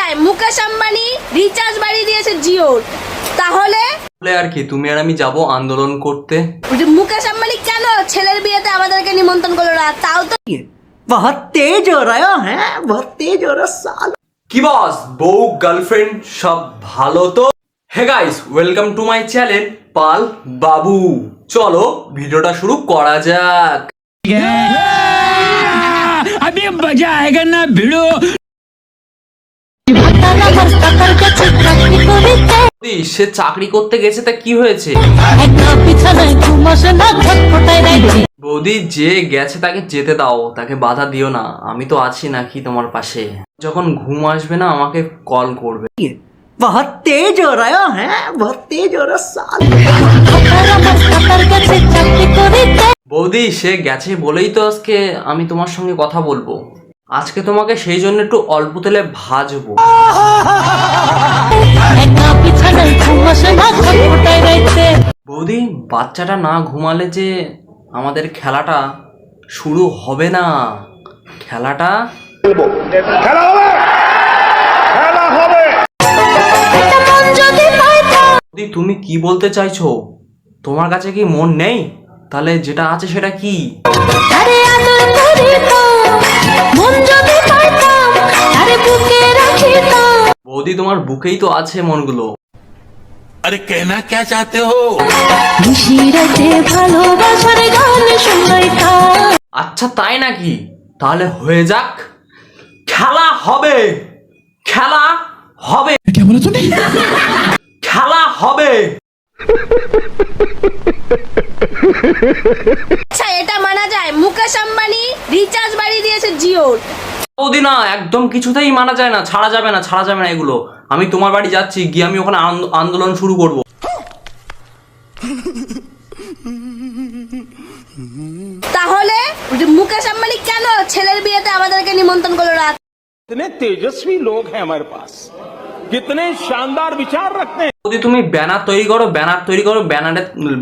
যায় মুকেশ আম্বানি রিচার্জ বাড়িয়ে দিয়েছে জিওর, তাহলে আর কি তুমি আর আমি যাব আন্দোলন করতে। মুকেশ আম্বানি কেন ছেলের বিয়েতে আমাদেরকে নিমন্ত্রণ করলো না? তাও তো बहुत तेज हो रहा है, बहुत तेज हो रहा साल। কি বস, বউ গার্লফ্রেন্ড সব ভালো তো? Hey guys, welcome to my channel Pal Babu. চলো ভিডিওটা শুরু করা যাক। अभी मजा आएगा ना भिड़ो। সে চাকরি করতে গেছে, তা কি হয়েছে? বৌদি যে গেছে তাকে যেতে দাও, তাকে বাধা দিও না। আমি তো আছি নাকি তোমার পাশে। যখন ঘুম আসবে না আমাকে কল করবে। बहुत तेज हो रहा है, बहुत तेज हो रहा साल। বৌদি সে গেছে বলেই তো আজকে আমি তোমার সঙ্গে কথা বলবো। আজকে তোমাকে সেই জন্য একটু অল্প তেলে ভাজবো। বৌদি বাচ্চাটা না ঘুমালে যে আমাদের খেলাটা শুরু হবে না। খেলাটা বৌদি তুমি কি বলতে চাইছো? তোমার কাছে কি মন নেই? তাহলে যেটা আছে সেটা কি? বৌদি তোমার বুকেই তো আছে মনগুলো। अरे कहना क्या चाहते हो? আচ্ছা তাই নাকি? তাহলে হয়ে যাক, খেলা হবে, খেলা হবে, क्या बोला तूने? খেলা হবে। আচ্ছা এটা মানা যায় মুকেশ আম্বানি রিচার্জ বাড়িয়ে দিয়েছে জিওর। বৌদি না, একদম কিছুতেই মানা যায় না, ছাড়া যাবে না, ছাড়া যাবে না এগুলো। আমি তোমার বাড়ি যাচ্ছি, গিয়ে আমি ওখানে আন্দোলন শুরু করব। তাহলে মুকেশ আম্বানি কেন ছেলের বিয়েতে আমাদেরকে নিমন্ত্রণ করলো না? कितने तेजस्वी लोग हैं हमारे पास, कितने शानदार विचार रखते हैं। বৌদি তুমি ব্যানার তৈরি করো, ব্যানার তৈরি করো,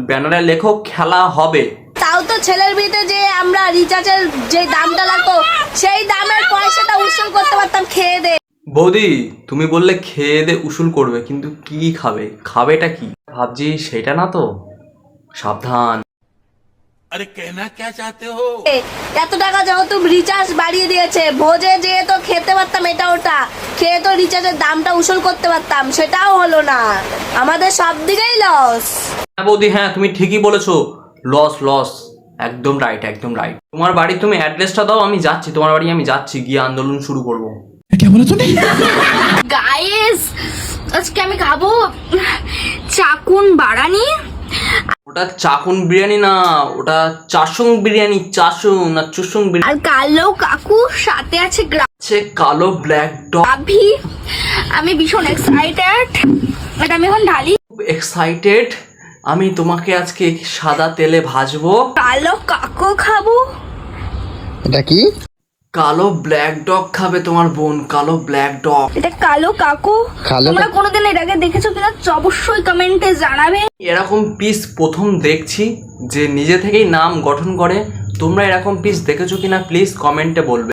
ব্যানারে লেখো খেলা হবে। তাও তো ছেলের বিয়েতে যে আমরা রিচার্জের যে দামটা লাগতো সেই দামের পয়সাটা উসুল করতে পারতাম খেয়ে দে। বৌদি তুমি বললে খেয়ে দে উসুল করবে, কিন্তু কি খাবে? খাবেটা কি ভাবছি সেটা না তো। সাবধান। अरे कहना क्या चाहते हो? এত টাকা যেহেতু রিচার্জ বাড়িয়ে দিয়েছে, ভোজে যেয়ে তো খেতে পারতাম এটা ওটা, খেয়ে তো রিচার্জের দামটা উসুল করতে পারতাম, সেটাও হলো না। আমাদের সব দিকেই লস। হ্যাঁ বৌদি, হ্যাঁ তুমি ঠিকই বলেছো, লস লস, একদম রাইট, একদম রাইট। তোমার বাড়ি তুমি অ্যাড্রেসটা দাও, আমি যাচ্ছি তোমার বাড়ি, আমি যাচ্ছি, গিয়ে আন্দোলন শুরু করব। क्या बोला तूने? গাইস আজকে আমি খাবো চাকুন বাড়ানি। ওটা চাকুন বিরিয়ানি না, ওটা চাসুং বিরিয়ানি, চাসুং না চুসুং বিরিয়ানি। আর কালো কাকু সাথে আছে আছে কালো ব্ল্যাক ডগ। গ্রাভি। আমি ভীষণ এক্সাইটেড, এটা আমি এখন ঢালি। খুব এক্সাইটেড। আমি তোমাকে আজকে সাদা তেলে ভাজবো। কালো কাকু খাবো। এটা কি? কালো ব্ল্যাক ডগ খাবে তোমার বোন, কালো ব্ল্যাক ডগ। এটা কালো কাকু। কালো তোমরা কোনোদিন এর আগে দেখেছো কিনা অবশ্যই কমেন্টে জানাবে। এরকম পিস প্রথম দেখছি যে নিজে থেকেই নাম গঠন করে। তোমরা এরকম পিস দেখেছো কিনা প্লিজ কমেন্টে বলবে।